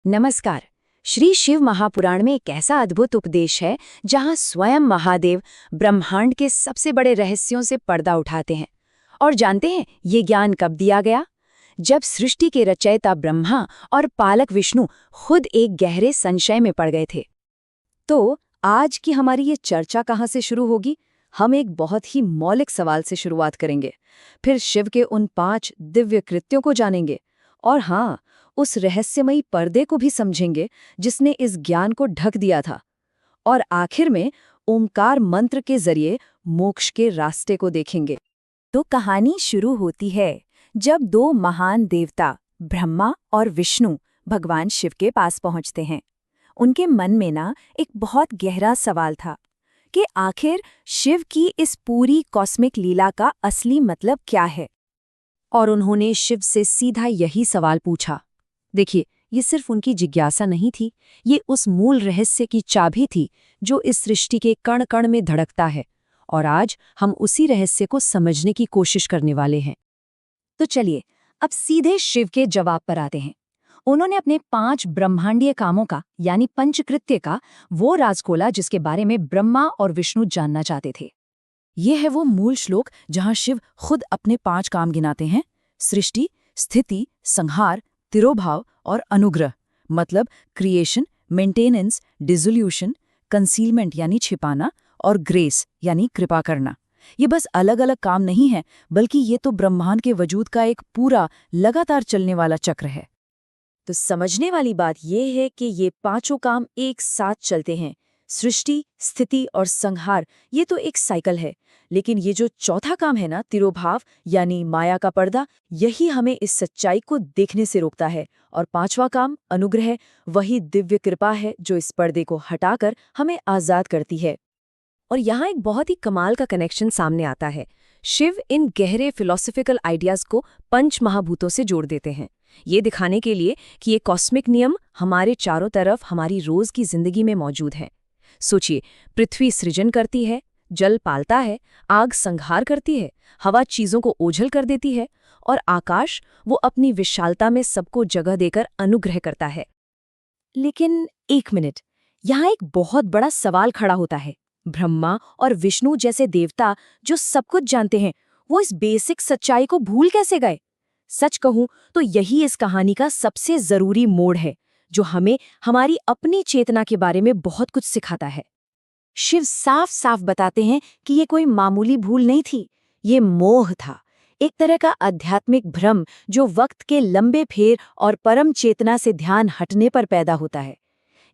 नमस्कार। श्री शिव महापुराण में एक ऐसा अद्भुत उपदेश है जहां स्वयं महादेव ब्रह्मांड के सबसे बड़े रहस्यों से पर्दा उठाते हैं। और जानते हैं ये ज्ञान कब दिया गया? जब सृष्टि के रचयिता ब्रह्मा और पालक विष्णु खुद एक गहरे संशय में पड़ गए थे। तो आज की हमारी ये चर्चा कहाँ से शुरू होगी? हम एक बहुत ही मौलिक सवाल से शुरुआत करेंगे, फिर शिव के उन 5 दिव्य कृत्यों को जानेंगे और हाँ, उस रहस्यमयी पर्दे को भी समझेंगे जिसने इस ज्ञान को ढक दिया था। और आखिर में ओंकार मंत्र के जरिए मोक्ष के रास्ते को देखेंगे। तो कहानी शुरू होती है जब 2 महान देवता ब्रह्मा और विष्णु भगवान शिव के पास पहुंचते हैं। उनके मन में एक बहुत गहरा सवाल था कि आखिर शिव की इस पूरी कॉस्मिक लीला का असली मतलब क्या है। और उन्होंने शिव से सीधा यही सवाल पूछा। देखिए, ये सिर्फ उनकी जिज्ञासा नहीं थी, ये उस मूल रहस्य की चाबी थी जो इस सृष्टि के कण कण में धड़कता है। और आज हम उसी रहस्य को समझने की कोशिश करने वाले हैं। तो चलिए अब सीधे शिव के जवाब पर आते हैं। उन्होंने अपने 5 ब्रह्मांडीय कामों का यानी पंचकृत्य का वो राज खोला जिसके बारे में ब्रह्मा और विष्णु जानना चाहते थे। ये है वो मूल श्लोक जहां शिव खुद अपने 5 काम गिनाते हैं: सृष्टि, स्थिति, संहार, तिरोभाव और अनुग्रह। मतलब क्रिएशन, मेंटेनेंस, डिसोल्यूशन, कंसीलमेंट यानी छिपाना और ग्रेस यानी कृपा करना। ये बस अलग अलग काम नहीं है, बल्कि ये तो ब्रह्मांड के वजूद का एक पूरा लगातार चलने वाला चक्र है। तो समझने वाली बात यह है कि ये 5 काम एक साथ चलते हैं। सृष्टि, स्थिति और संहार, ये तो एक साइकिल है, लेकिन ये जो चौथा काम है तिरोभाव यानी माया का पर्दा, यही हमें इस सच्चाई को देखने से रोकता है। और 5वां काम अनुग्रह, वही दिव्य कृपा है जो इस पर्दे को हटाकर हमें आजाद करती है। और यहाँ एक बहुत ही कमाल का कनेक्शन सामने आता है। शिव इन गहरे फिलॉसफिकल आइडियाज को 5 महाभूतों से जोड़ देते हैं, ये दिखाने के लिए कि ये कॉस्मिक नियम हमारे चारों तरफ हमारी रोज की जिंदगी में मौजूद हैं। सोचिए, पृथ्वी सृजन करती है, जल पालता है, आग संहार करती है, हवा चीजों को ओझल कर देती है, और आकाश वो अपनी विशालता में सबको जगह देकर अनुग्रह करता है। लेकिन एक मिनट, यहाँ एक बहुत बड़ा सवाल खड़ा होता है। ब्रह्मा और विष्णु जैसे देवता जो सब कुछ जानते हैं, वो इस बेसिक सच्चाई को भूल कैसे गए? सच कहूं तो यही इस कहानी का सबसे जरूरी मोड़ है, जो हमें हमारी अपनी चेतना के बारे में बहुत कुछ सिखाता है। शिव साफ साफ बताते हैं कि ये कोई मामूली भूल नहीं थी, ये मोह था, एक तरह का आध्यात्मिक भ्रम जो वक्त के लंबे फेर और परम चेतना से ध्यान हटने पर पैदा होता है।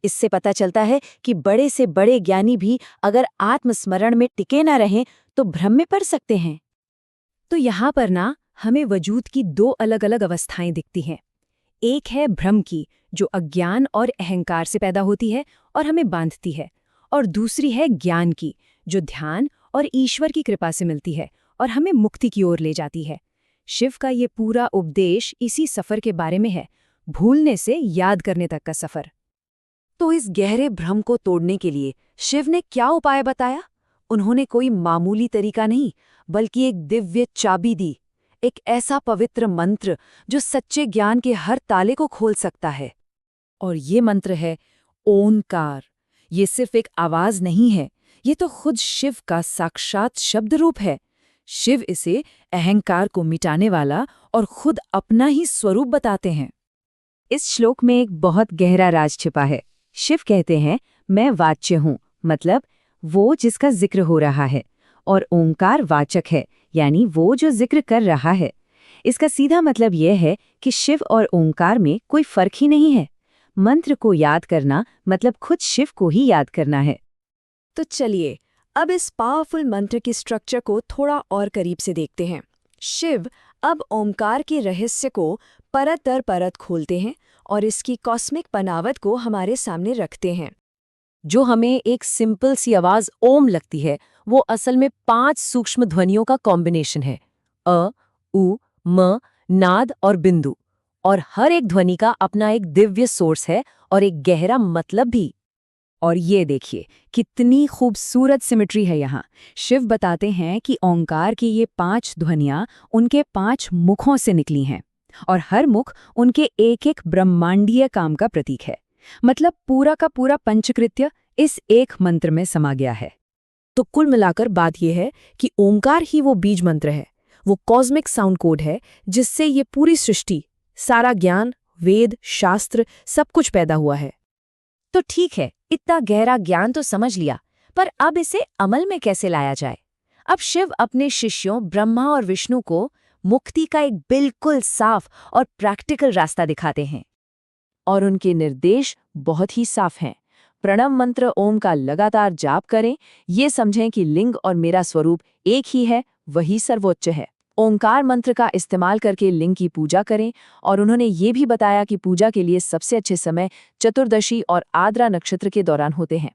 इससे पता चलता है कि बड़े से बड़े ज्ञानी भी अगर आत्मस्मरण में टिके न रहें तो भ्रम में पड़ सकते हैं। तो यहाँ पर हमें वजूद की 2 अलग अलग अवस्थाएं दिखती हैं। एक है भ्रम की, जो अज्ञान और अहंकार से पैदा होती है और हमें बांधती है, और दूसरी है ज्ञान की, जो ध्यान और ईश्वर की कृपा से मिलती है और हमें मुक्ति की ओर ले जाती है। शिव का ये पूरा उपदेश इसी सफर के बारे में है, भूलने से याद करने तक का सफर। तो इस गहरे भ्रम को तोड़ने के लिए शिव ने क्या उपाय बताया? उन्होंने कोई मामूली तरीका नहीं, बल्कि एक दिव्य चाबी दी, एक ऐसा पवित्र मंत्र जो सच्चे ज्ञान के हर ताले को खोल सकता है। और ये मंत्र है ओंकार। ये सिर्फ एक आवाज नहीं है, ये तो खुद शिव का साक्षात शब्द रूप है। शिव इसे अहंकार को मिटाने वाला और खुद अपना ही स्वरूप बताते हैं। इस श्लोक में एक बहुत गहरा राज छिपा है। शिव कहते हैं, मैं वाच्य हूँ, मतलब वो जिसका जिक्र हो रहा है, और ओंकार वाचक है, यानी वो जो जिक्र कर रहा है। इसका सीधा मतलब यह है कि शिव और ओंकार में कोई फर्क ही नहीं है। मंत्र को याद करना मतलब खुद शिव को ही याद करना है। तो चलिए अब इस पावरफुल मंत्र की स्ट्रक्चर को थोड़ा और करीब से देखते हैं। शिव अब ओंकार के रहस्य को परत दर परत खोलते हैं और इसकी कॉस्मिक बनावट को हमारे सामने रखते हैं। जो हमें एक सिंपल सी आवाज ओम लगती है, वो असल में 5 सूक्ष्म ध्वनियों का कॉम्बिनेशन है: अ, उ, म, नाद और बिंदु। और हर एक ध्वनि का अपना एक दिव्य सोर्स है और एक गहरा मतलब भी। और ये देखिए कितनी खूबसूरत सिमेट्री है यहाँ। शिव बताते हैं कि ओंकार की ये 5 ध्वनियाँ उनके 5 मुखों से निकली हैं। और हर मुख उनके एक एक ब्रह्मांडीय काम का प्रतीक है। मतलब पूरा का पूरा पंचकृत्य इस एक मंत्र में समा गया है। तो कुल मिलाकर बात यह है कि ओंकार ही वो बीज मंत्र है, वो कॉस्मिक साउंड कोड है जिससे ये पूरी सृष्टि, सारा ज्ञान, वेद, शास्त्र सब कुछ पैदा हुआ है। तो ठीक है, इतना गहरा ज्ञान तो समझ लिया, पर अब इसे अमल में कैसे लाया जाए? अब शिव अपने शिष्यों ब्रह्मा और विष्णु को मुक्ति का एक बिल्कुल साफ और प्रैक्टिकल रास्ता दिखाते हैं। और उनके निर्देश बहुत ही साफ हैं। प्रणव मंत्र ओम का लगातार जाप करें, ये समझें कि लिंग और मेरा स्वरूप एक ही है, वही सर्वोच्च है। ओंकार मंत्र का इस्तेमाल करके लिंग की पूजा करें, और उन्होंने ये भी बताया कि पूजा के लिए सबसे अच्छे समय चतुर्दशी और आद्रा नक्षत्र के दौरान होते हैं।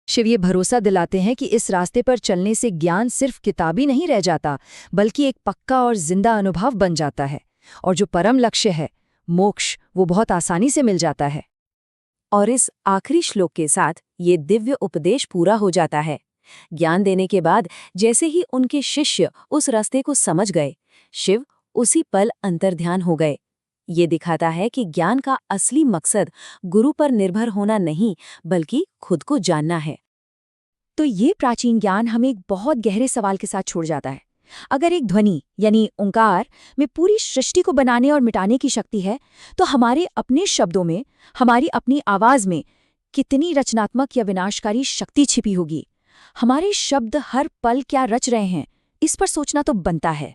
शिव ये भरोसा दिलाते हैं कि इस रास्ते पर चलने से ज्ञान सिर्फ किताबी नहीं रह जाता, बल्कि एक पक्का और जिंदा अनुभव बन जाता है, और जो परम लक्ष्य है, मोक्ष, वो बहुत आसानी से मिल जाता है। और इस आखिरी श्लोक के साथ ये दिव्य उपदेश पूरा हो जाता है। ज्ञान देने के बाद जैसे ही उनके शिष्य उस रास्ते को समझ गए, शिव उसी पल अंतर्ध्यान हो गए। ये दिखाता है कि ज्ञान का असली मकसद गुरु पर निर्भर होना नहीं, बल्कि खुद को जानना है। तो ये प्राचीन ज्ञान हमें एक बहुत गहरे सवाल के साथ छोड़ जाता है। अगर एक ध्वनि यानी ओंकार में पूरी सृष्टि को बनाने और मिटाने की शक्ति है, तो हमारे अपने शब्दों में, हमारी अपनी आवाज में कितनी रचनात्मक या विनाशकारी शक्ति छिपी होगी। हमारे शब्द हर पल क्या रच रहे हैं, इस पर सोचना तो बनता है।